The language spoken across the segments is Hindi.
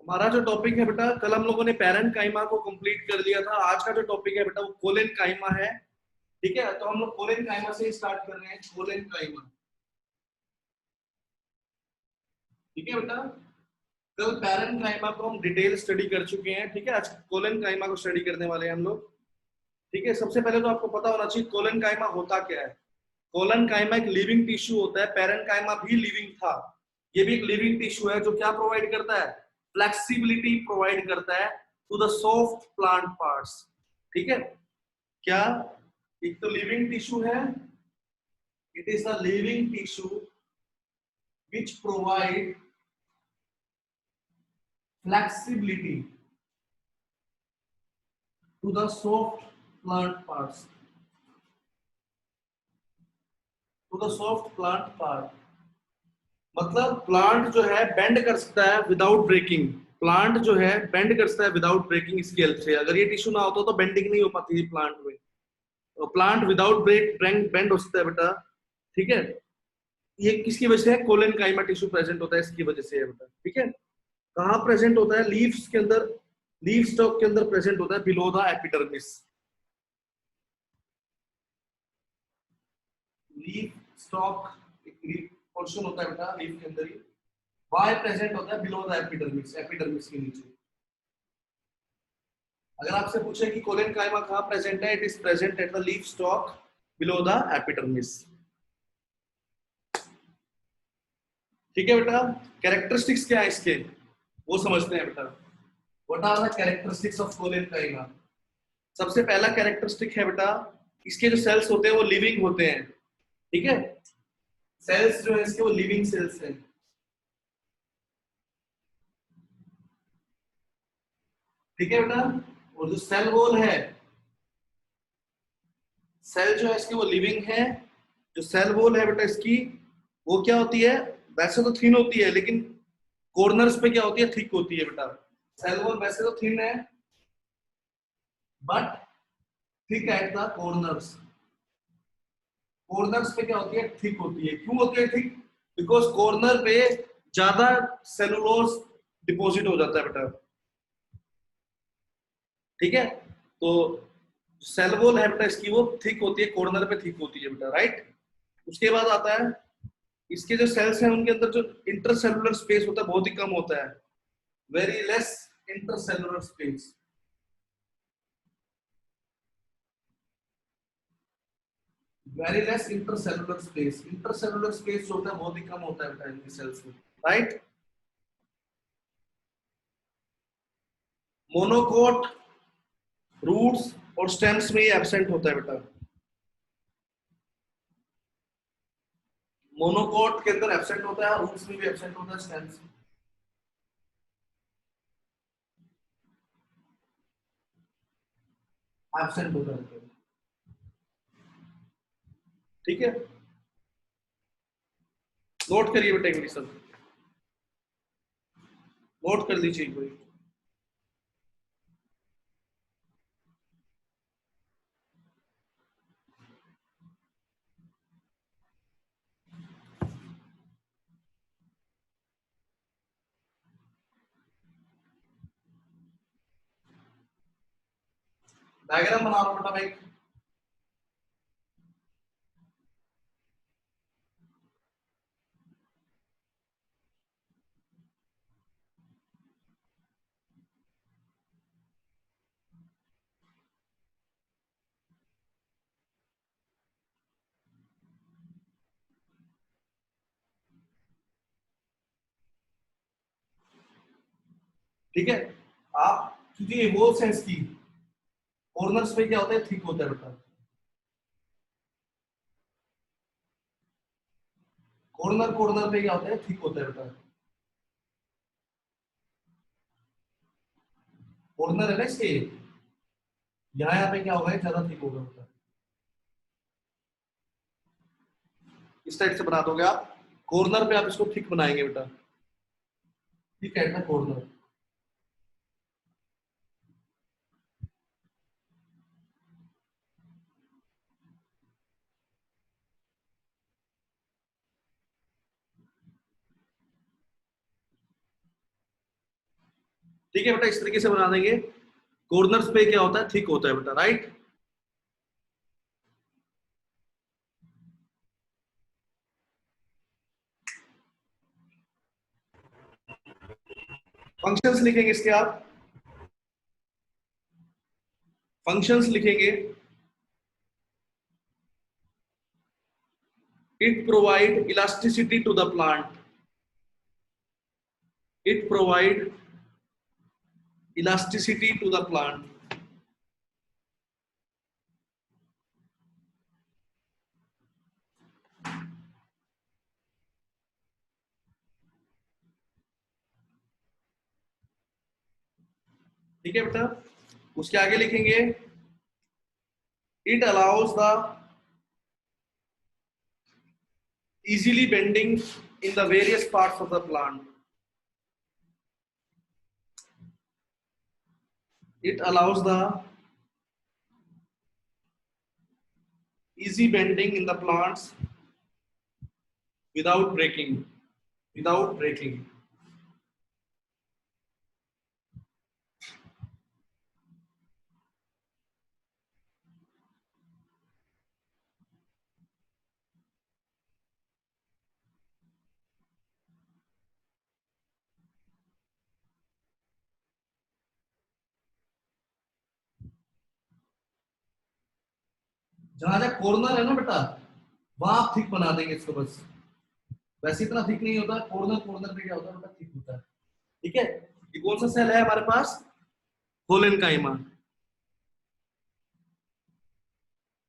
हमारा जो टॉपिक है बेटा, कल हम लोगों ने पैरेंट काइमा को कंप्लीट कर लिया था। आज का जो टॉपिक है बेटा वो कोलेन काइमा है। ठीक है, तो हम लोग कोलेन काइमा से स्टार्ट कर रहे हैं। कोलेन काइमा, ठीक है बेटा। कल पैरेंट काइमा को हम डिटेल स्टडी कर चुके हैं। ठीक है, आज कोलेन काइमा को स्टडी करने वाले हैं हम लोग। ठीक है, सबसे पहले तो आपको पता होना चाहिए कोलेन काइमा होता क्या है। कोलन काइमा एक लिविंग टिश्यू होता है। पैरेंट काइमा भी लिविंग था, ये भी एक लिविंग टिश्यू है जो क्या प्रोवाइड करता है, फ्लेक्सिबिलिटी प्रोवाइड करता है to the soft plant parts. ठीक है, क्या एक तो लिविंग टिश्यू है, it is the living tissue which provide flexibility to the soft plant parts, to the soft plant part. मतलब प्लांट जो है बेंड कर सकता है विदाउट ब्रेकिंग। प्लांट जो है बेंड कर सकता है विदाउट ब्रेकिंग इसकी हेल्प से। अगर ये टिश्यू ना होता तो बेंडिंग नहीं हो पाती थी प्लांट में। तो प्लांट विदाउट ब्रेक बेंड हो सकता है बेटा। ठीक है, ये किसकी वजह से है, कोलन काइमा टिश्यू प्रेजेंट होता है, इसकी वजह से है बेटा। ठीक है, कहाँ प्रेजेंट होता है, लीव्स के अंदर, लीफ स्टॉक के अंदर प्रेजेंट होता है, below the epidermis. Leaf stock एक पोर्शन होता है बेटा लीफ के अंदर ही, वाई प्रेजेंट होता है बिलो द एपिडर्मिस, एपिडर्मिस के नीचे। अगर आपसे पूछे कि कोलेन काइमा कहाँ प्रेजेंट है, it is present at the leaf stock below the epidermis. ठीक है बेटा, कैरेक्टरिस्टिक्स क्या है इसके वो समझते हैं बेटा। What are the characteristics of collenchyma. सबसे पहला कैरेक्टरिस्टिक है बेटा, इसके जो सेल्स होते हैं वो लिविंग होते हैं। ठीक है, सेल्स जो है इसके वो लिविंग सेल्स हैं। ठीक है बेटा, और जो सेल वॉल है, सेल जो है इसकी वो लिविंग है। जो सेल वॉल है बेटा इसकी वो क्या होती है, वैसे तो थिन होती है लेकिन कॉर्नर्स पे क्या होती है, थिक होती है बेटा। सेल वॉल वैसे तो थिन है but thick at the corners. Corners पे क्या होती है, थिक होती है। क्यों होती है थिक, बिकॉज कॉर्नर पे ज्यादा सेलुलोज डिपॉजिट हो जाता है बेटा। ठीक है, तो सेल वॉल है बेटा इसकी वो थिक होती है, कॉर्नर पे थिक होती है बेटा, राइट। उसके बाद आता है इसके जो सेल्स हैं उनके अंदर जो इंटरसेलुलर स्पेस होता है बहुत ही कम होता है, very less intercellular space. Very less intercellular space, intercellular space जो होता है बहुत ही कम होता है बेटा इनकी सेल्स में, राइट। मोनोकोट रूट्स और स्टेम्स में ये एब्सेंट होता है बेटा। मोनोकोट के अंदर एब्सेंट होता है, रूट्स में भी एब्सेंट होता है, स्टेम्स में एब्सेंट होता है। ठीक है, नोट करिए बेटा इंग्लिश सब, नोट कर लीजिए कोई। डायग्राम बना लो बेटा भाई। ठीक है, आप क्योंकि ये वॉल्स है इसकी, कॉर्नर्स पे क्या होता है, थिक होता है बेटा। कॉर्नर कॉर्नर पे क्या होता है, थिक होता है बेटा। कॉर्नर है ना इसके, यहाँ पे क्या होगा, ज्यादा थिक होगा बेटा। इस टाइप से बना दोगे आप, कॉर्नर पे आप इसको थिक बनाएंगे बेटा। ठीक है ना, कॉर्नर। ठीक है बेटा, इस तरीके से बना देंगे। कॉर्नर्स पे क्या होता है, थिक होता है बेटा, राइट। फंक्शंस लिखेंगे इसके आप, फंक्शंस लिखेंगे। It provide elasticity to the plant, it provide elasticity to the plant. ठीक है बेटा, उसके आगे लिखेंगे it allows the easily bending in the various parts of the plant, it allows the easy bending in the plants without breaking, without breaking। जहां जहां कॉर्नर है ना बेटा, वहां आप थिक बना देंगे इसको बस, वैसे इतना थिक नहीं होता, कॉर्नर कॉर्नर पे क्या होता है बेटा, थिक होता है। ठीक है, ये कौन सा सेल है हमारे पास, कोलेनकाइमा।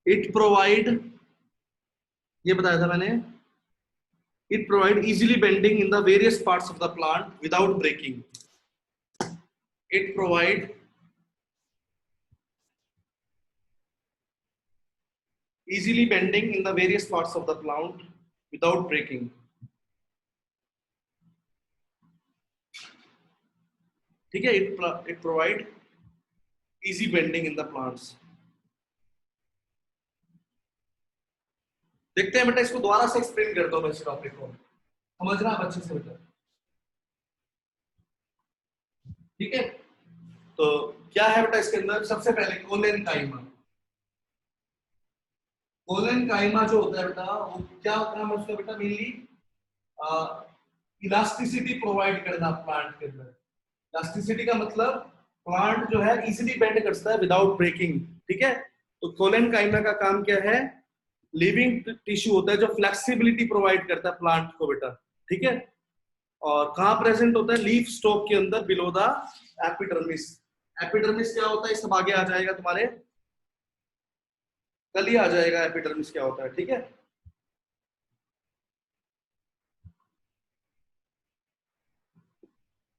इट प्रोवाइड, ये बताया था मैंने, it provide easily bending in the various parts of the plant without breaking, it provide easily bending in the various parts of the plant without breaking। ठीक है, it provide easy bending in the plants। देखते हैं बेटा, इसको दोबारा से एक्सप्लेन करता हूं मैं इस टॉपिक को, समझना आप अच्छे से बेटा। ठीक है, तो क्या है बेटा इसके अंदर, सबसे पहले कोलेनकाइमा। कोलेनकाइमा जो होता है बेटा, वो क्या काम है उसका बेटा, मेनली इलास्टिसिटी प्रोवाइड करना प्लांट के अंदर। इलास्टिसिटी का मतलब प्लांट जो है इजीली बेंड करता है विदाउट ब्रेकिंग। ठीक है, तो कोलेनकाइमा का काम क्या है, लिविंग टिश्यू होता है जो फ्लेक्सिबिलिटी प्रोवाइड करता है प्लांट को बेटा। ठीक है, और कहां प्रेजेंट होता है, लीफ स्टॉक के अंदर बिलो द एपिडर्मिस। एपिडर्मिस क्या होता है, सब आगे आ जाएगा तुम्हारे, कल ही आ जाएगा एपिडर्मिस क्या होता है। ठीक है,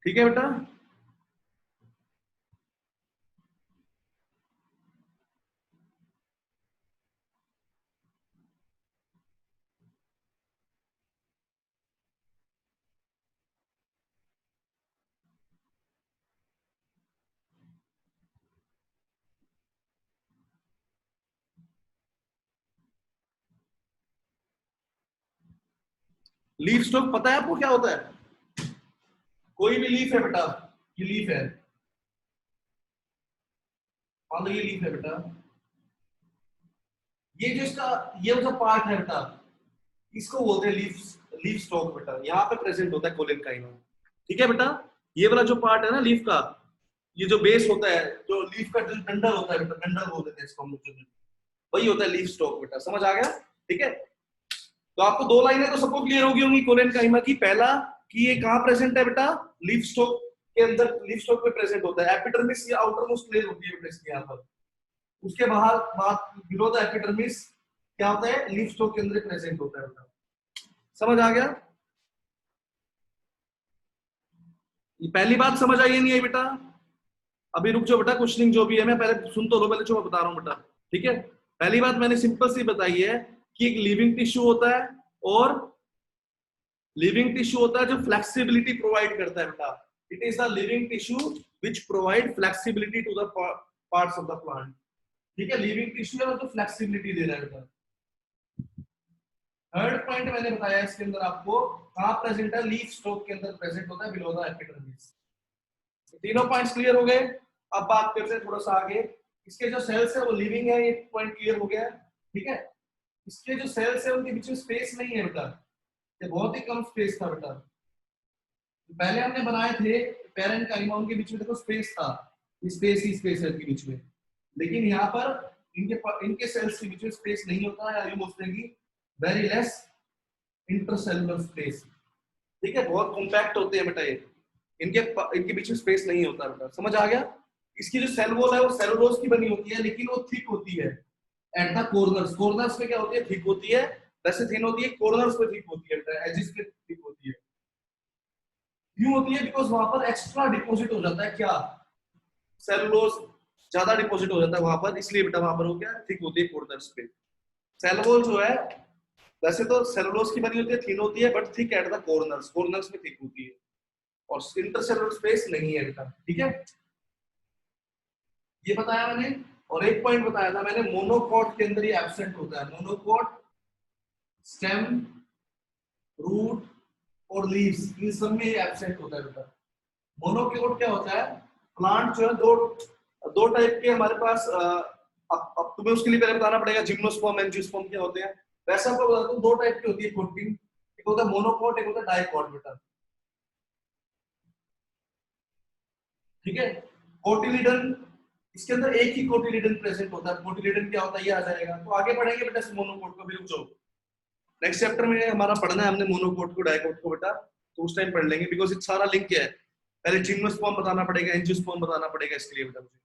ठीक है बेटा। लीफ स्टॉक पता है आपको क्या होता है, कोई भी लीफ है बेटा, ये लीफ है, मान लो ये लीफ है बेटा, ये जो इसका ये जो पार्ट है बेटा, इसको बोलते हैं लीफ, लीफ स्टॉक बेटा, यहाँ पे प्रेजेंट होता है कोलेनकाइमा। ठीक है बेटा, ये वाला जो पार्ट है ना लीफ का, ये जो बेस होता है, जो लीफ का जो डंडल होता है बेटा, डंडल बोल देते हैं इसको हम लोग, वही होता है लीफ स्टॉक बेटा, समझ आ गया। ठीक है, तो आपको दो लाइनें तो सबको क्लियर होगी होंगी कोलेनकाइमा की। पहला कि ये कहाँ प्रेजेंट है बेटा, लीफ स्टॉक के अंदर, लीफ स्टॉक पे प्रेजेंट होता है। एपिडर्मिस या आउटर मोस्ट लेयर होती है बेटा इसके यहाँ पर, उसके बाहर बात बिलो द एपिडर्मिस क्या होता है, लीफ स्टॉक के अंदर प्रेजेंट होता है बेटा, समझ आ गया। ये पहली बात समझ आई नहीं आई बेटा, अभी रुक जाओ बेटा, क्वेश्चनिंग जो भी है मैं पहले सुन तो लो, पहले जो मैं बता रहा हूँ बेटा। ठीक है, पहली बात मैंने सिंपल सी बताई है कि एक लिविंग टिश्यू होता है, और लिविंग टिश्यू होता है जो फ्लेक्सिबिलिटी प्रोवाइड करता है बेटा। It is the living tissue which provide flexibility to the parts of the plant. ठीक है, लिविंग टिश्यू है तो फ्लेक्सिबिलिटी दे रहा है बेटा। थर्ड पॉइंट मैंने बताया इसके अंदर आपको, कहां प्रेजेंट है, लीफ स्टॉक के अंदर प्रेजेंट होता है बिलो द एपिडर्मिस। तीनों पॉइंट्स क्लियर हो गए। अब बात करते हैं थोड़ा सा आगे। इसके जो सेल्स है वो लिविंग है, ये पॉइंट क्लियर हो गया। ठीक है, इसके जो सेल्स है उनके बीच में स्पेस नहीं है बेटा, ये बहुत ही कम स्पेस था बेटा। पहले हमने बनाए थे पेरेंट काइमा, उनके बीच में देखो स्पेस था, स्पेस ही स्पेस है उनके बीच में। लेकिन यहाँ पर इनके सेल्स के बीच में स्पेस नहीं होता है, यूं बोलते हैं कि वेरी लेस इंटरसेलुलर स्पेस। ठीक है, बहुत कॉम्पैक्ट होते हैं बेटा ये, इनके इनके बीच में स्पेस नहीं होता बेटा। समझ आ गया? इसकी जो सेल वॉल है वो सेलुलोज की बनी होती है, लेकिन वो थिक होती है एट द कॉर्नर्स। कॉर्नर्स पे क्या होती है? थिक होती है। वैसे थिन होती है, कॉर्नर्स पे थिक होती है बेटा, एजेस पे थिक होती है। क्यों होती है? बिकॉज वहां पर एक्स्ट्रा डिपॉजिट हो जाता है, क्या? सेलुलोज ज्यादा डिपॉजिट हो जाता है वहां पर, इसलिए बेटा वहां पर वो क्या थिक होती है कॉर्नर्स पे। सेल वॉल जो है वैसे तो सेलुलोज की बनी होती है, थिन होती है, but thick at the corners, corners में थिक होती है, और इंटरसेलुलर स्पेस नहीं है बेटा। ठीक है, ये बताया मैंने। और एक पॉइंट बताया था मैंने, मोनोकॉट के अंदर ये एब्सेंट होता है। मोनोकॉट स्टेम, रूट और लीव्स, इन सब में ये एब्सेंट होता है बेटा। मोनोकोट क्या होता है? प्लांट जो है दो दो टाइप के हमारे पास अब तुम्हें उसके लिए पहले बताना पड़ेगा जिम्नोस्पर्म एंजियोस्पर्म क्या होते हैं। वैसे आपको बता दूं, दो टाइप की होती है प्रोटीन, एक होता है मोनोकोट, एक होता है डाइकोट बेटा। ठीक है, कोटिलिडन, इसके अंदर एक ही कोटिलिडन प्रेजेंट होता है। कोटिलिडन क्या होता है ये आ जाएगा, तो आगे पढ़ेंगे बेटा इस मोनोकोट को भी, रुक जाओ। नेक्स्ट चैप्टर में हमारा पढ़ना है हमने मोनोकोट को डाइकोट को बेटा, तो उस टाइम पढ़ लेंगे, बिकॉज इट सारा लिंक है। पहले जिम्नोस्पर्म बताना पड़ेगा, एंजियोस्पर्म बताना पड़ेगा, इसके लिए बेटा मुझे।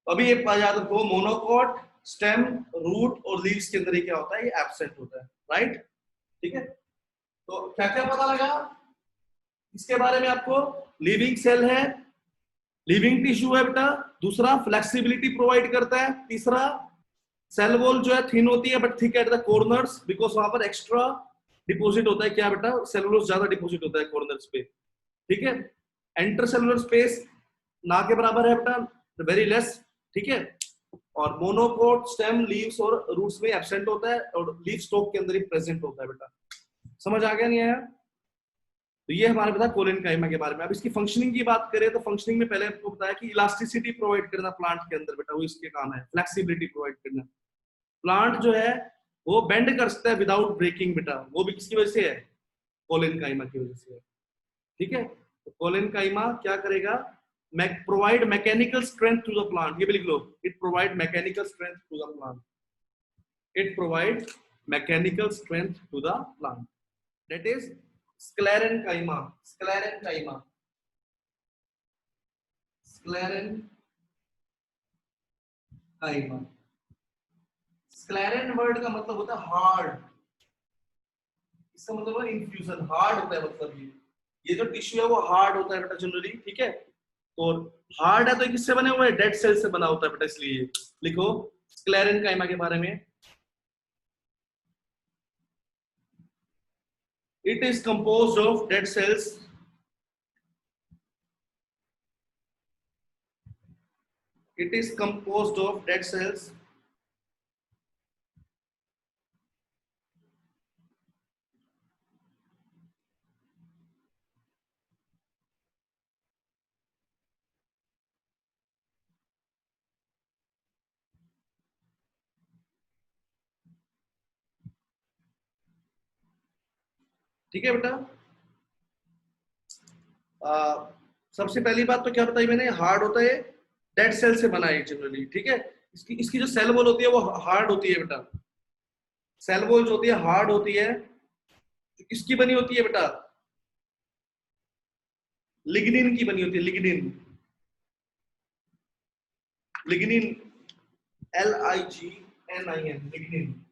तो अभी ये याद रखो, मोनोकोट, स्टेम, रूट और लीव्स के अंदर ये क्या होता है? ये एब्सेंट होता है, राइट? ठीक है, तो क्या क्या पता लगा इसके बारे में आपको? लिविंग सेल है, लिविंग टिश्यू है बेटा। दूसरा, फ्लेक्सिबिलिटी प्रोवाइड करता है। तीसरा, सेल वॉल जो है थिन होती है but thick at the corners, because वहां पर एक्स्ट्रा डिपॉजिट होता है, क्या बेटा? सेलुलोज ज्यादा डिपॉजिट होता है कॉर्नर्स पे। ठीक है, एंटरसेलुलर स्पेस ना के बराबर है बेटा, वेरी लेस। ठीक है, और मोनोकोट स्टेम, लीव्स और रूट्स में एब्सेंट होता है, और लीफ स्टॉक के अंदर ही प्रेजेंट होता है बेटा। समझ आ गया नहीं आया? तो ये हमारे बता कोलिन काइमा के बारे में। अब इसकी फंक्शनिंग की बात करें तो फंक्शनिंग में पहले आपको बताया कि इलास्टिसिटी प्रोवाइड करना प्लांट के अंदर बेटा, वो इसके काम है। फ्लेक्सिबिलिटी प्रोवाइड करना, प्लांट जो है वो बेंड कर सकता है विदाउट ब्रेकिंग बेटा, वो भी किसकी वजह से है? कोलिन काइमा की वजह से है। ठीक है, तो कोलिन काइमा क्या करेगा? Provide mechanical strength to the plant, ये भी लिख लो, it provide mechanical strength to the plant. It provides mechanical strength to the plant. That is sclerenchyma. Sclerenchyma. Sclerenchyma. Scleren word का मतलब होता है हार्ड, इसका मतलब है इन्फ्यूजन, हार्ड होता है मतलब ये जो टिश्यू है वो हार्ड होता है बेटा जनरली। ठीक है, तो हार्ड है तो किससे बने हुए? डेड सेल से बना होता है बेटा, इसलिए लिखो स्क्लेरेंकाइमा के बारे में। It is composed of dead cells. It is composed of dead cells. ठीक है बेटा, सबसे पहली बात तो क्या बताई मैंने? हार्ड होता है, डेड सेल से बना है जनरली। ठीक है, इसकी इसकी जो सेल वॉल होती है वो हार्ड होती है बेटा। सेल वॉल जो होती है हार्ड होती है, जो किसकी बनी होती है बेटा? लिग्निन की बनी होती है, लिग्निन। Lignin, LIGNIN, lignin.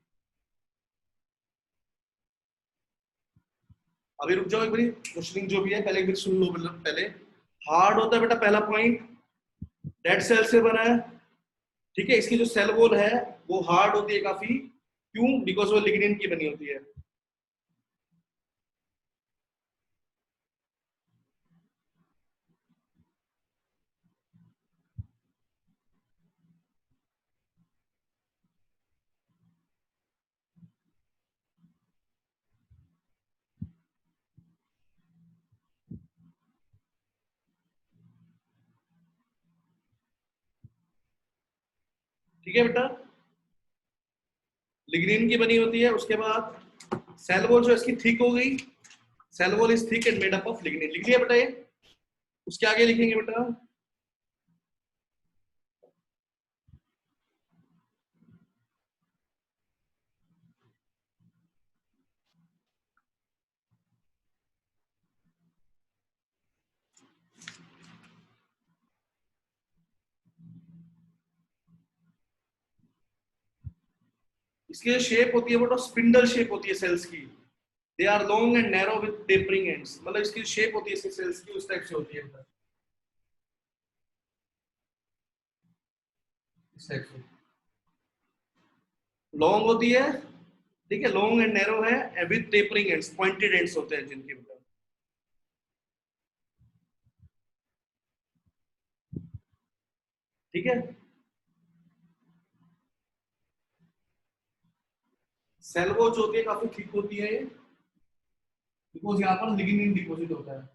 अभी रुक जाओ एक बारी, क्वेश्चनिंग जो भी है पहले एक बार सुन लो। मतलब पहले हार्ड होता है बेटा, पहला पॉइंट, डेड सेल से बना है। ठीक है, इसकी जो सेल वॉल है वो हार्ड होती है काफी, क्यों? बिकॉज वो लिग्निन की बनी होती है। ठीक है बेटा, लिग्निन की बनी होती है। उसके बाद सेल वॉल जो इसकी थिक हो गई, cell wall is thick and made up of lignin, लिख लिया बेटा ये। उसके आगे लिखेंगे बेटा इसकी जो शेप होती है वो स्पिंडल शेप होती है सेल्स की। They are long and narrow with tapering ends, मतलब इसकी शेप होती है इसकी सेल्स की उस टाइप से होती है बेटा, इस टाइप से लॉन्ग होती है। ठीक है, लॉन्ग एंड नैरो है with tapering ends, pointed ends होते हैं जिनके बेटा। ठीक है, सेल वॉल जो होती है काफी थिक होती है ये, बिकॉज यहाँ पर लिग्निन डिपॉजिट होता है।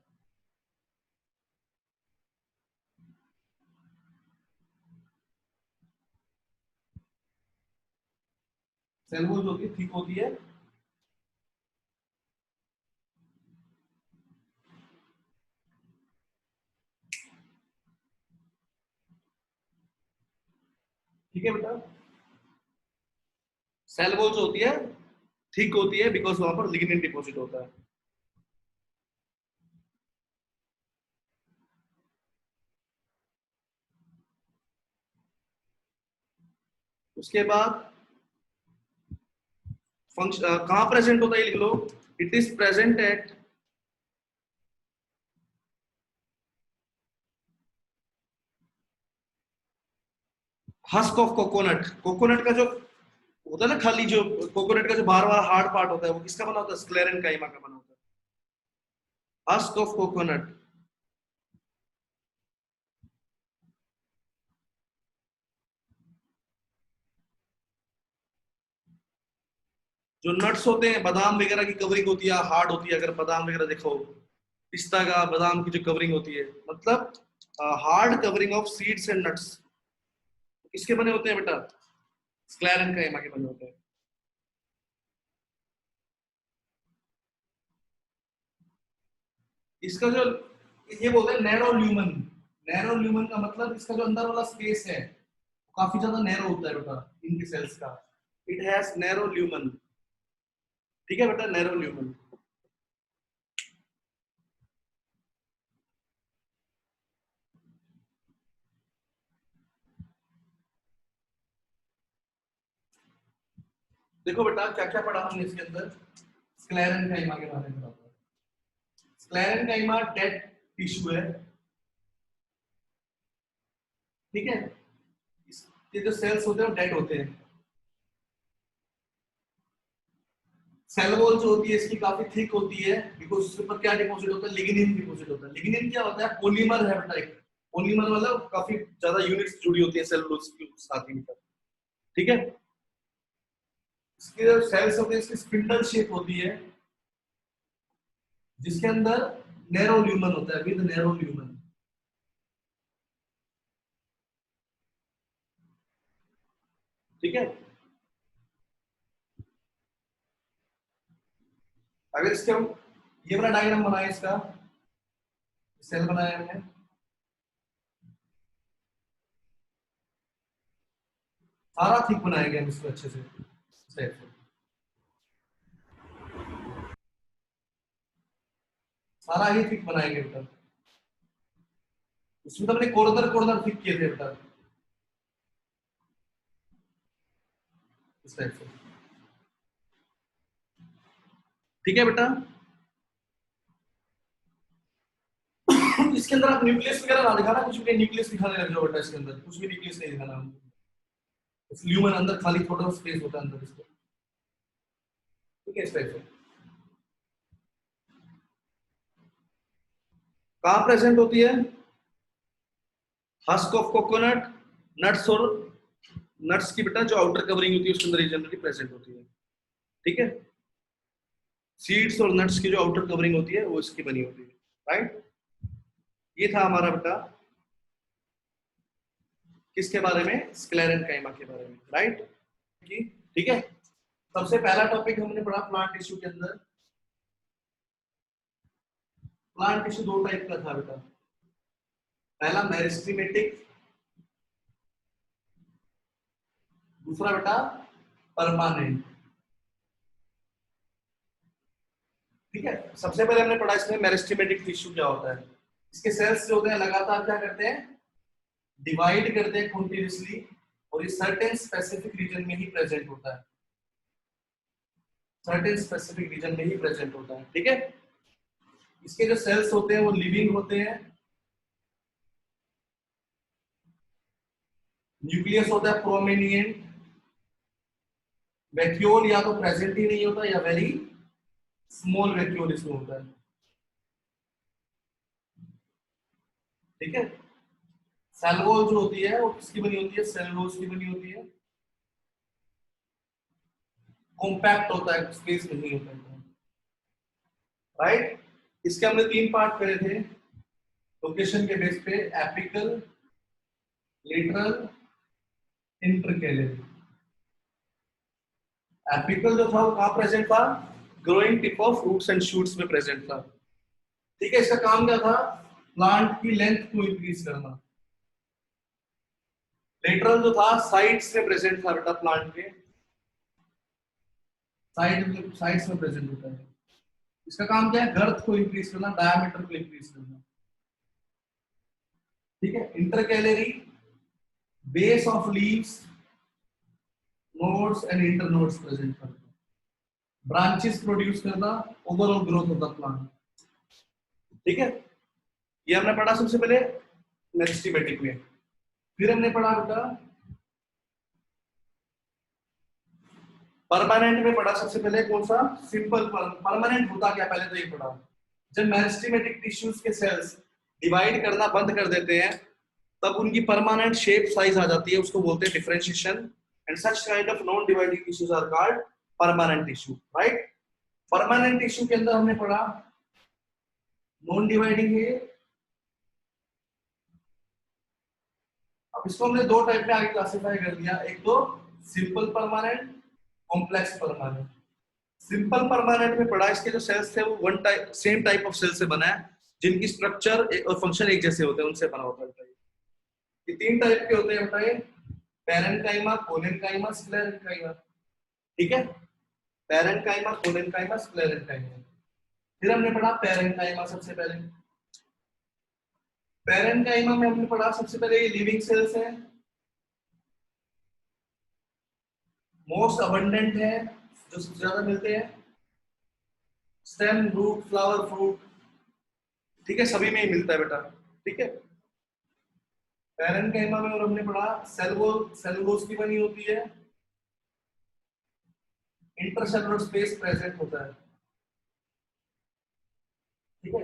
सेल वॉल जो होती है थिक होती है। ठीक है बेटा, सेल वॉल जो होती है थिक होती है बिकॉज वहां पर लिग्निन डिपॉजिट होता है। उसके बाद फंक्शन कहां प्रेजेंट होता है लिख लो, it is present at husk of coconut. Coconut का जो होता है ना खाली, जो कोकोनट का जो बाहर वाला हार्ड पार्ट होता है वो किसका बना होता है, स्क्लेरन काइमा का बना होता है, हस्क ऑफ कोकोनट। जो नट्स होते हैं, बादाम वगैरह की कवरिंग होती है हार्ड होती है, अगर बादाम वगैरह देखो, पिस्ता का बादाम की जो कवरिंग होती है, मतलब hard covering of seeds and nuts, किसके बने होते हैं बेटा, स्क्लेरन काइमा के बने होते हैं। इसका जो ये बोलते हैं नैरो ल्यूमन, नैरो ल्यूमन का मतलब इसका जो अंदर वाला स्पेस है काफी ज्यादा नैरो होता है बेटा इनके सेल्स का, इट हैज नैरो ल्यूमन। ठीक है बेटा, नैरो ल्यूमन। देखो बेटा क्या क्या पढ़ा हमने इसके अंदर, स्क्लेरन काइमा के बारे में पढ़ा। स्क्लेरन काइमा डेड टिश्यू है। ठीक है, इसके जो सेल्स होते हैं वो डेड होते हैं। सेल वॉल जो होती है इसकी काफी थिक होती है बिकॉज उसके ऊपर क्या डिपॉजिट होता है, लिग्निन डिपॉजिट होता है। लिग्निन क्या होता है, पॉलीमर है बेटा एक, पॉलीमर मतलब काफी ज्यादा यूनिट्स जुड़ी होती है सेलुलोज के साथ ही। ठीक है, इसके जो सेल्स होते हैं इसकी स्पिंडल शेप होती है जिसके अंदर नैरो ल्यूमन होता है, विद नैरो ल्यूमन। ठीक है, अगर इसके हम ये वाला डायग्राम बनाए, इसका सेल बनाया हमने, सारा थिक बनाएंगे हम इसको अच्छे से, इस टाइप से सारा ही थिक बनाएंगे बेटा। इसमें तो अपने कॉर्नर कॉर्नर थिक किए थे बेटा, इस टाइप से। ठीक है बेटा, इसके अंदर आप न्यूक्लियस वगैरह ना दिखाना, कुछ भी न्यूक्लियस दिखाने लग जाओ बेटा, इसके अंदर कुछ भी न्यूक्लियस नहीं दिखाना हमको। ल्यूमन अंदर खाली थोड़ा स्पेस होता है अंदर इसके। ठीक है, इस टाइप से कहां प्रेजेंट होती है, हस्क ऑफ कोकोनट, नट्स और नट्स की बेटा जो आउटर कवरिंग होती है उसके अंदर जनरली प्रेजेंट होती है। ठीक है, सीड्स और नट्स की जो आउटर कवरिंग होती है वो इसकी बनी होती है। राइट, ये था हमारा बेटा किसके बारे में, स्क्लेरेनकाइमा के बारे में, राइट। ठीक है, सबसे पहला टॉपिक हमने पढ़ा प्लांट टिश्यू के अंदर। प्लांट टिश्यू दो टाइप का था बेटा, पहला मेरिस्टेमेटिक, दूसरा बेटा परमानेंट। ठीक है, सबसे पहले हमने पढ़ा इसमें मेरिस्टेमेटिक टिश्यू क्या होता है। इसके सेल्स जो होते हैं लगातार क्या करते हैं, डिवाइड करते हैं कंटीन्यूअसली, और ये सर्टेन स्पेसिफिक रीजन में ही प्रेजेंट होता है, सर्टेन स्पेसिफिक रीजन में ही प्रेजेंट होता है। ठीक है, इसके जो सेल्स होते हैं वो लिविंग होते हैं, न्यूक्लियस होता है प्रोमिनिएंट, वैक्यूल या तो प्रेजेंट ही नहीं होता या वेरी स्मॉल वैक्यूल इसमें होता है। ठीक है, सेल वॉल जो होती है वो किसकी बनी होती है, सेलुलोज की बनी होती है, कॉम्पैक्ट होता है, स्पेस नहीं होता है, राइट। इसके हमने 3 पार्ट करे थे लोकेशन के बेस पे, एपिकल, लेटरल, इंटरकेलर। एपिकल जो था वो कहां प्रेजेंट था, growing tip of roots and shoots में प्रेजेंट था। ठीक है, इसका काम क्या था, प्लांट की लेंथ को इंक्रीज करना। लेटरल जो था साइड्स में प्रेजेंट था बेटा, प्लांट के साइड्स में प्रेजेंट होता है। इसका काम क्या है, गर्थ को इंक्रीज करना, डायमीटर को इंक्रीज करना। ठीक है, intercalary, base of leaves, nodes and internodes present करना, ब्रांचेस प्रोड्यूस करना, overall growth of the plant. ठीक है, ये हमने पढ़ा सबसे पहले मेरिस्टेमेटिक में। फिर हमने पढ़ा बेटा परमानेंट में, पढ़ा सबसे पहले कौन सा, सिंपल। परमानेंट होता क्या, पहले तो ये पढ़ा, जब मेरिस्टेमेटिक टिश्यूज के सेल्स डिवाइड करना बंद कर देते हैं तब उनकी परमानेंट शेप साइज आ जाती है, उसको बोलते हैं differentiation, and such kind of non dividing tissues are called permanent tissue, right. Permanent tissue के अंदर हमने पढ़ा नॉन डिवाइडिंग है, अब इसको हमने दो टाइप में आगे क्लासिफाई कर दिया, एक तो simple permanent, complex permanent. Simple permanent में पढ़ा इसके जो सेल्स थे वो one type, same type of cell से बना है, जिनकी स्ट्रक्चर और फंक्शन एक जैसे होते हैं, उनसे बना होता है। ये 3 टाइप के होते हैं बताइए, पैरेन्काइमा, कोलेनकाइमा, स्क्लेरेन्काइमा। ठीक है, पैरेन्काइमा, कोलेनकाइमा, स्क्लेरेन्काइमा। फिर हमने पढ़ा पैरेन्काइमा सबसे पहले। पैरेन्काइमा में हमने पढ़ा सबसे पहले ये लिविंग सेल्स हैं, मोस्ट अबंडेंट है, जो सबसे ज्यादा मिलते हैं, स्टेम, रूट, फ्लावर, फ्रूट। ठीक है, सभी में ही मिलता है बेटा। ठीक है, पैरेन्काइमा में और हमने पढ़ा सेलुलोज की बनी होती है, इंटरसेलुलर स्पेस प्रेजेंट होता है। ठीक है,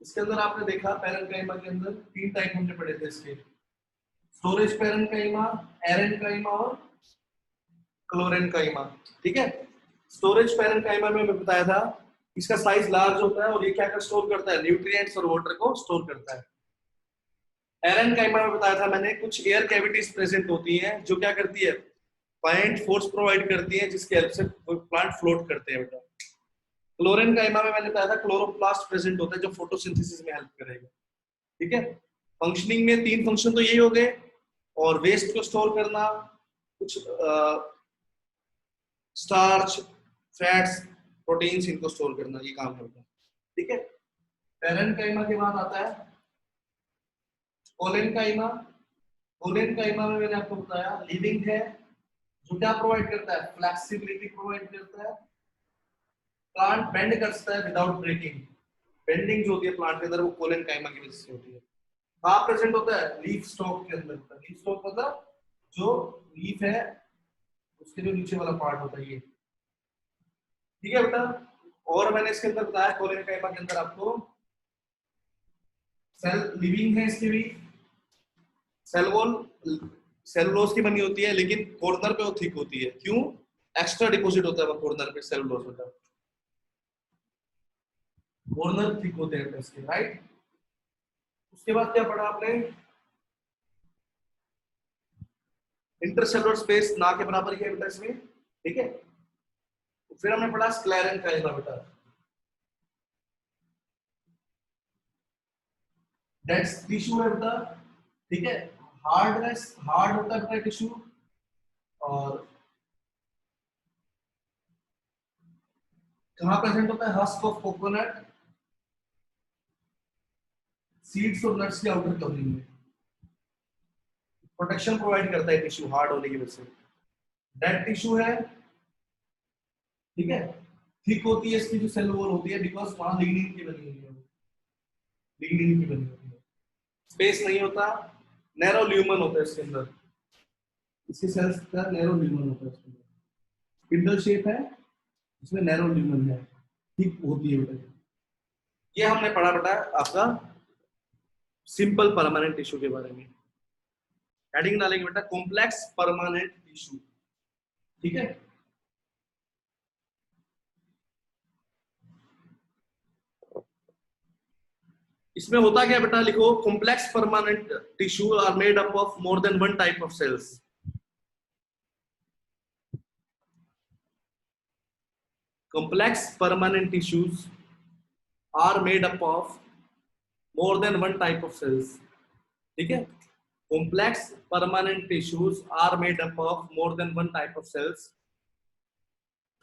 इसके अंदर आपने देखा पैरेन्काइमा के अंदर 3 टाइप हमने पढ़े थे इसके, स्टोरेज पैरेन्काइमा, एरेन्काइमा और क्लोरेन्काइमा। ठीक है, स्टोरेज पैरेन्काइमा में मैं बताया था इसका साइज लार्ज होता है और ये क्या कर स्टोर करता है, न्यूट्रिएंट्स और वाटर को स्टोर करता है। एरेन्काइमा में बताया था मैंने कुछ एयर कैविटीज प्रेजेंट होती हैं जो क्या करती है, पॉइंट फोर्स प्रोवाइड करती है, जिसके हेल्प से प्लांट फ्लोट करते हैं बेटा। क्लोरेन्काइमा में मैंने बताया था क्लोरोप्लास्ट प्रेजेंट होता है जो फोटोसिंथेसिस में हेल्प करेगा। ठीक है, फंक्शनिंग में 3 फंक्शन तो यही हो गए, और वेस्ट को स्टोर करना, कुछ स्टार्च, फैट्स, प्रोटीन्स, इनको स्टोर करना, ये काम करता है। ठीक है, पैरेन्काइमा के बाद आता है कोलेन्काइमा। कोलेन्काइमा में मैंने आपको बताया लिविंग है, जो क्या प्रोवाइड करता है, फ्लेक्सिबिलिटी प्रोवाइड करता है, प्लांट बेंड करता है विदाउट ब्रेकिंग। बेंडिंग जो होती है प्लांट के अंदर वो कोलेन्काइमा की वजह से होती है। कहाँ प्रेजेंट होता है, लीफ स्टॉक के अंदर होता है। लीफ स्टॉक मतलब जो लीफ है उसके जो नीचे वाला पार्ट होता है ये। ठीक है बेटा, और मैंने इसके अंदर बताया कोलेन्काइमा के अंदर आपको सेल लिविंग है, इसकी भी सेल वॉल सेलुलोज की बनी होती है, लेकिन कॉर्नर पे वो थिक होती है। क्यों, एक्स्ट्रा डिपॉजिट होता है वो कॉर्नर पे सेलुलोज होता है, कॉर्नर थिक होते हैं इसके, राइट। उसके बाद क्या पढ़ा आपने, इंटरसेलुलर स्पेस ना के बराबर ही है बेटा इसमें, ठीक है। तो फिर हमने पढ़ा स्क्लेरेंकाइमा बेटा, डेड टिश्यू है बेटा, ठीक है। हार्डनेस, हार्ड होता है बेटा टिश्यू, और कहां प्रेजेंट होता है, हस्क ऑफ कोकोनट, सीड्स और नट्स की आउटर कवरिंग में प्रोटेक्शन प्रोवाइड करता है टिश्यू हार्ड होने की वजह से। डेड टिश्यू है, ठीक है, थिक होती है इसकी जो सेल वॉल होती है, बिकॉज वहां लिग्निन की बनी हुई है, लिग्निन की बनी होती है, स्पेस नहीं होता, नैरो ल्यूमन होता है इसके अंदर, इसके सेल्स का नैरो ल्यूमन होता है इसके अंदर, स्पिंडल शेप है, इसमें नैरो ल्यूमन है, थिक होती है बेटा। ये हमने पढ़ा बेटा आपका सिंपल परमानेंट टिश्यू के बारे में। हेडिंग डालेंगे बेटा कॉम्प्लेक्स परमानेंट टिश्यू, ठीक है। इसमें होता क्या बेटा, लिखो complex permanent tissue are made up of more than one type of cells. Complex permanent tissues are made up of more than one type of cells, ठीक है। Complex permanent tissues are made up of more than one type of cells.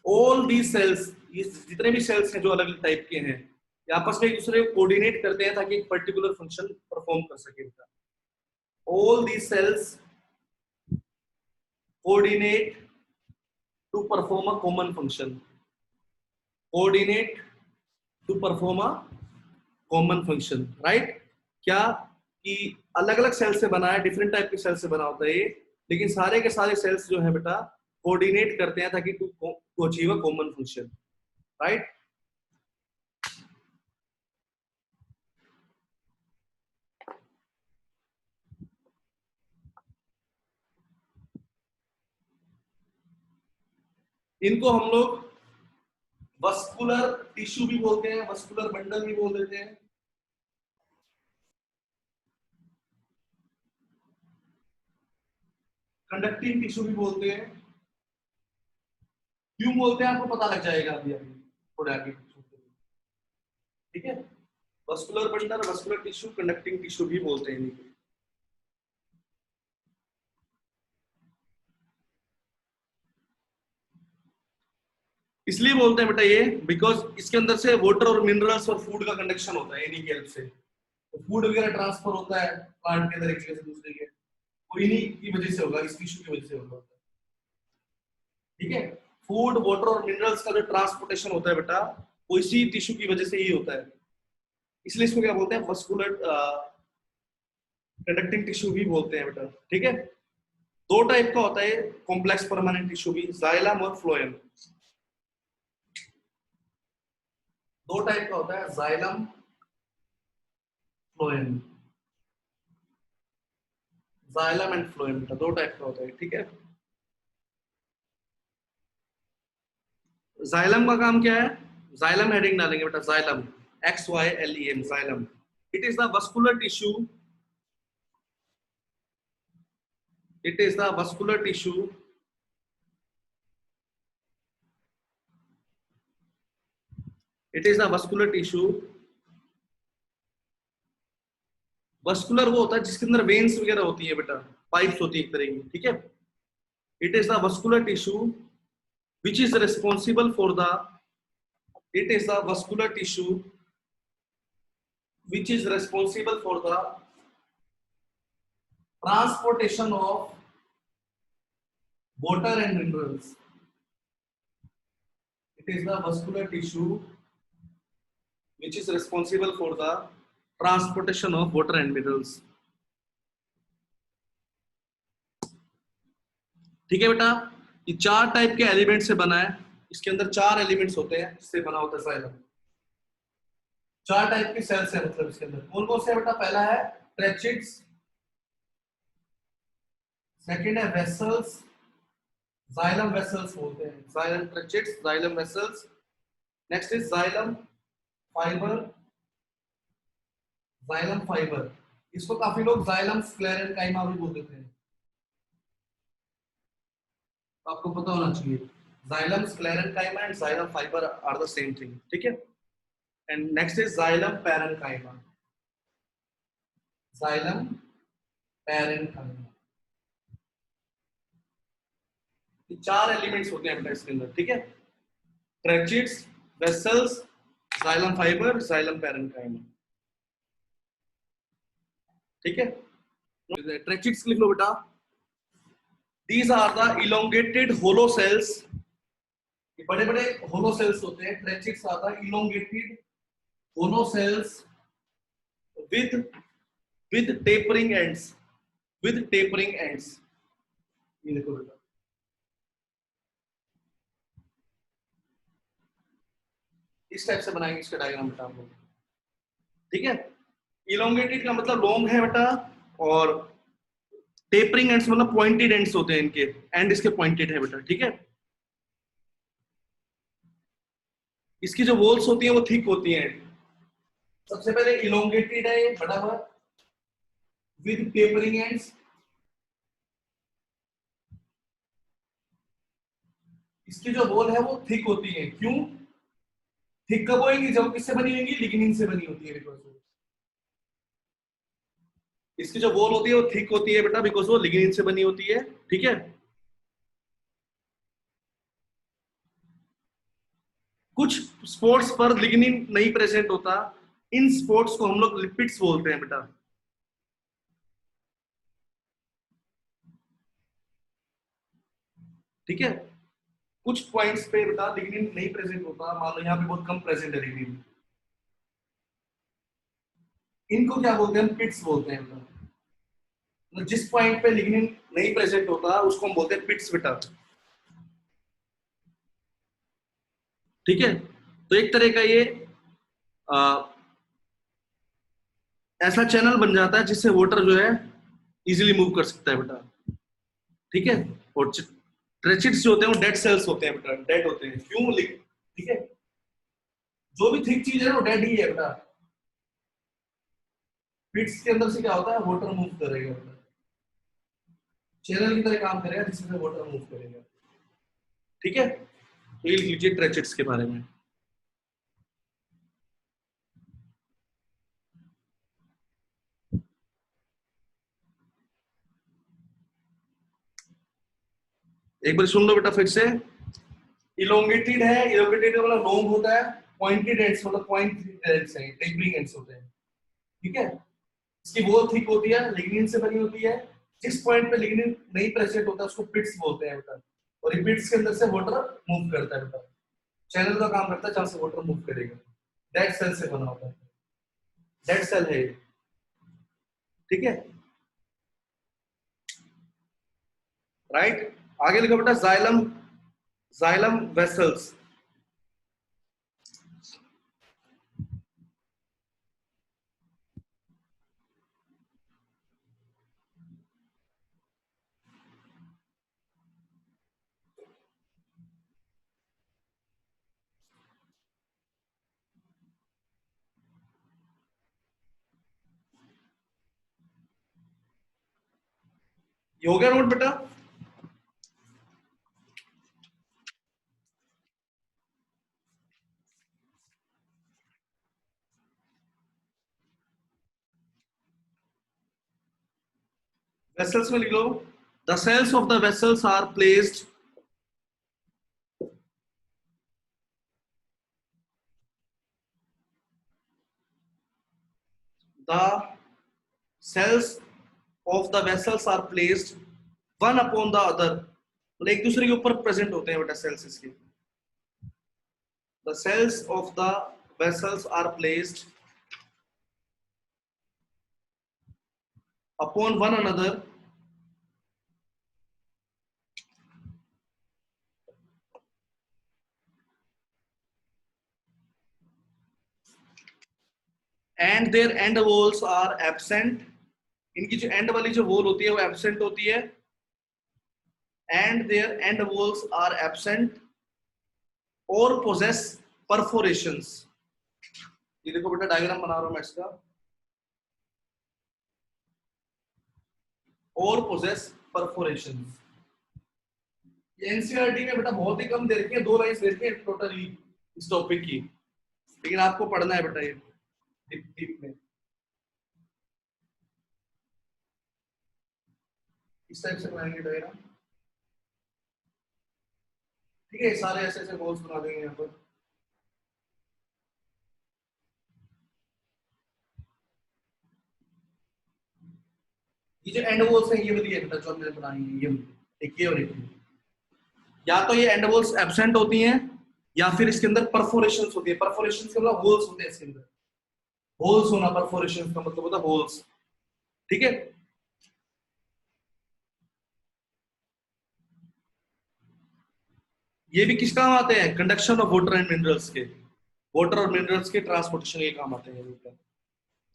All these cells, ये जितने भी cells हैं जो अलग अलग टाइप के हैं, ये आपस में एक दूसरे को कोऑर्डिनेट करते हैं ताकि एक पर्टिकुलर फंक्शन परफॉर्म कर सके। All these cells coordinate to perform a common function. Coordinate to perform a common function, right. क्या कि अलग अलग सेल से बना है, डिफरेंट टाइप के सेल से बना होता है ये, लेकिन सारे के सारे सेल्स जो है बेटा कोऑर्डिनेट करते हैं ताकि to achieve a common function, right. इनको हम लोग वस्कुलर टिश्यू भी बोलते हैं, वस्कुलर बंडल भी बोल देते हैं, कंडक्टिंग टिश्यू भी बोलते हैं। क्यों बोलते हैं आपको पता लग जाएगा अभी अभी थोड़े आगे, ठीक है। Vascular bundle, vascular tissue, conducting tissue भी बोलते हैं इनको। इसलिए बोलते हैं बेटा ये, बिकॉज इसके अंदर से वाटर और मिनरल्स और फूड का कंडक्शन होता है इन्हीं की हेल्प से। तो फूड वगैरह ट्रांसफर होता है प्लांट के अंदर एक जगह से दूसरे के, वो इन्हीं की वजह से होगा, इस टिश्यू की वजह से होगा, ठीक है। फूड, वाटर और मिनरल्स का जो ट्रांसपोर्टेशन होता है बेटा, वो इसी टिश्यू की वजह से ही होता है, इसलिए इसको क्या बोलते हैं, वस्कुलर कंडक्टिंग टिश्यू भी बोलते हैं बेटा, ठीक है। दो टाइप का होता है कॉम्प्लेक्स परमानेंट टिश्यू भी, जाइलम और फ्लोएम। दो टाइप का होता है, xylem, phloem, xylem and phloem, दो टाइप का होता है, ठीक है। जाइलम का काम क्या है, जाइलम हेडिंग डालेंगे बेटा, xylem, XYLEM, xylem. It is the vascular tissue, it is the vascular tissue it is the vascular tissue। Vascular वो होता है जिसके अंदर वेन्स वगैरह होती है बेटा, पाइप्स होती है एक तरह की, ठीक है। It is the vascular tissue which is responsible for the it is the vascular tissue which is responsible for the transportation of water and minerals। it is the vascular tissue which is responsible for the transportation of water and minerals, ठीक है बेटा। ये चार टाइप के एलिमेंट से बना है, इसके अंदर चार एलिमेंट्स होते हैं जिससे बना होता है जाइलम। चार टाइप के सेल्स है, मतलब इसके अंदर कौन कौन से बेटा, पहला है ट्रेचिड्स, सेकंड है वेसल्स, जाइलम वेसल्स बोलते हैं, xylem tracheids, xylem vessels. Next is xylem fibre, xylem fibre, इसको काफी लोग जाइलम स्क्लेरेंकाइमा भी बोल देते हैं, आपको पता होना चाहिए xylem sclerenchyma and xylem fibre are the same thing, ठीक है। And next is xylem parenchyma. Xylem parenchyma, ये चार एलिमेंट्स होते हैं इसके अंदर, ठीक है। Tracheids, vessels, xylem fibre, xylem parenchyma, ठीक है। ट्रैचिड्स लिख लो बेटा। These are the elongated hollow cells, ये बड़े बड़े hollow cells होते हैं। Tracheids are the elongated hollow cells with tapering ends, with tapering ends, ये देखो बेटा, इस टाइप से बनाएंगे इसका डायग्राम बेटा हम लोग, ठीक है। इलोंगेटेड का मतलब लॉन्ग है बेटा, और टेपरिंग एंड्स मतलब पॉइंटेड एंड्स होते हैं इनके, एंड इसके पॉइंटेड है बेटा, ठीक है। इसकी जो वॉल्स होती है वो थिक होती हैं। सबसे पहले इलोंगेटेड है ये बड़ा हुआ विद टेपरिंग एंड्स, इसकी जो वॉल है वो थिक होती है। क्यों थिक कब होगी? जब किससे बनी होगी? लिग्निन से बनी होती है। बिकॉज इसकी जो वॉल होती है वो थिक होती है बेटा, बिकॉज वो लिग्निन से बनी होती है, ठीक है। कुछ स्पॉट्स पर लिग्निन नहीं प्रेजेंट होता, इन स्पॉट्स को हम लोग लिपिड्स बोलते हैं बेटा, ठीक है। कुछ पॉइंट्स पे बेटा लिग्निन नहीं प्रेजेंट होता, मान लो यहाँ पे बहुत कम प्रेजेंट है लिग्निन, इनको क्या बोलते हैं? पिट्स बोलते हैं बेटा। मतलब जिस पॉइंट पे लिग्निन नहीं प्रेजेंट होता उसको हम बोलते हैं पिट्स बेटा, ठीक है। तो एक तरह का ये ऐसा चैनल बन जाता है जिससे वाटर जो है इजीली मूव कर सकता है बेटा, ठीक है। और ट्रेचिड्स जो होते हैं वो डेड सेल्स होते हैं बेटा, डेड होते हैं। क्यों? ठीक है, जो भी थिक चीज है वो डेड ही है बेटा। पिट्स के अंदर से क्या होता है? वाटर मूव करेगा बेटा, चैनल की तरह काम करेगा जिससे वाटर मूव करेगा, ठीक है। तो ये लिख लीजिए ट्रेचिड्स के बारे में। एक बार सुन लो बेटा फिर से। इलोंगेटेड है, इलोंगेटेड का मतलब लॉन्ग होता है, पॉइंटेड एंड्स मतलब पॉइंट एंड्स हैं, टेपरिंग एंड्स होते हैं, ठीक है। इसकी वॉल थिक होती है, लिग्निन से बनी होती है। जिस पॉइंट पे लिग्निन नहीं प्रेजेंट होता उसको पिट्स बोलते हैं बेटा, और ये पिट्स के अंदर से वाटर मूव करता है बेटा, चैनल का काम करता है जहां से वाटर मूव करेगा। डेड सेल से बना होता है, डेड सेल है ये, ठीक है, राइट। आगे लिखो बेटा जाइलम, जाइलम वेसल्स। ये हो गया नोट बेटा। वेसल्स में लिख लो, the cells of the vessels are placed the cells of the vessels are placed one upon the other, मतलब एक दूसरे के ऊपर प्रेजेंट होते हैं बेटा सेल्स इसके। the cells of the vessels are placed upon one another and their end walls are absent, इनकी जो एंड वाली जो वॉल होती है वो एब्सेंट होती है, and their end walls are absent or possess perforations। ये देखो बेटा डायग्राम बना रहा हूं मैं इसका, or possess perforations। ये एनसीईआरटी में बेटा बहुत ही कम दे रखी है, 2 लाइन दे रखी है टोटली इस टॉपिक की, लेकिन आपको पढ़ना है बेटा ये डीप डीप में। इस टाइप से बनाएंगे डायग्राम, ठीक है, सारे ऐसे ऐसे गोल्स बना देंगे यहाँ पर। ये जो एंड वॉल्स हैं ये वाली है बेटा जो हमने बनाई है, ये एक ये और एक ये। या तो ये एंड वॉल्स एब्सेंट होती हैं या फिर इसके अंदर परफोरेशंस होती है। परफोरेशंस का मतलब होल्स होते हैं इसके अंदर, होल्स होना परफोरेशंस का मतलब होता है होल्स, ठीक है। ये भी किस काम आते हैं, conduction of water and minerals के, वाटर और मिनरल्स के ट्रांसपोर्टेशन के काम आते हैं,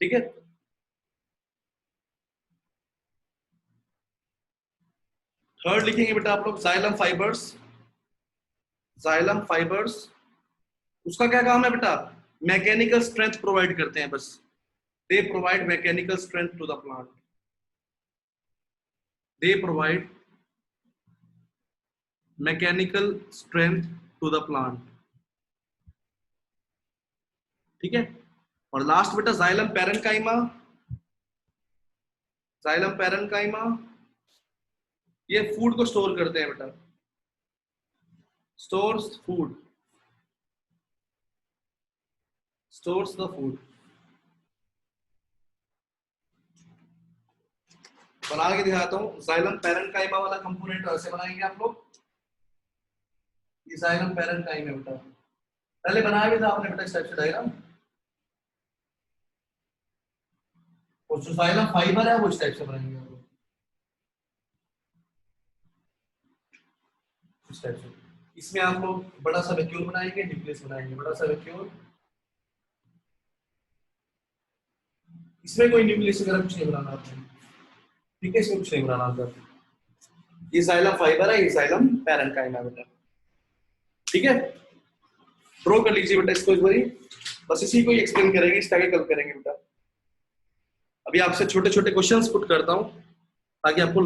ठीक है। थर्ड लिखेंगे बेटा आप लोग जाइलम फाइबर्स। जाइलम फाइबर्स उसका क्या काम है बेटा, मैकेनिकल स्ट्रेंथ प्रोवाइड करते हैं बस, they provide mechanical strength to the plant, they provide mechanical strength to the plant, ठीक है। और लास्ट बेटा जाइलम पैरेन्काइमा। जाइलम पैरेन्काइमा ये फूड को स्टोर करते हैं बेटा, stores food, stores the food. बना के दिखाता हूँ, जाइलम पैरेन्काइमा वाला कंपोनेंट ऐसे बनाएंगे आप लोग। ये जाइलम पैरेन्काइमा बेटा पहले बनाया भी था आपने बेटा इस टाइप से डायग्राम, और जो जाइलम फाइबर है वो इस टाइप से बनाएंगे आप लोग, इस टाइप से। इसमें आप लोग बड़ा सा वैक्यूल बनाएंगे, न्यूक्लियस बनाएंगे, बड़ा सा वैक्यूल, इसमें कोई न्यूक्लियस वगैरह कुछ नहीं बनाना आपने, ठीक है, इसमें कुछ नहीं बनाना आपका। ये जाइलम फाइबर है, ये जाइलम पैरेन्काइमा बेटा, ठीक है। ड्रॉ कर लीजिए बेटा इसको एक बारी, बस इसी को ही एक्सप्लेन करेंगे, इसके आगे कल करेंगे बेटा। अभी आपसे छोटे छोटे क्वेश्चंस पुट करता हूं ताकि आपको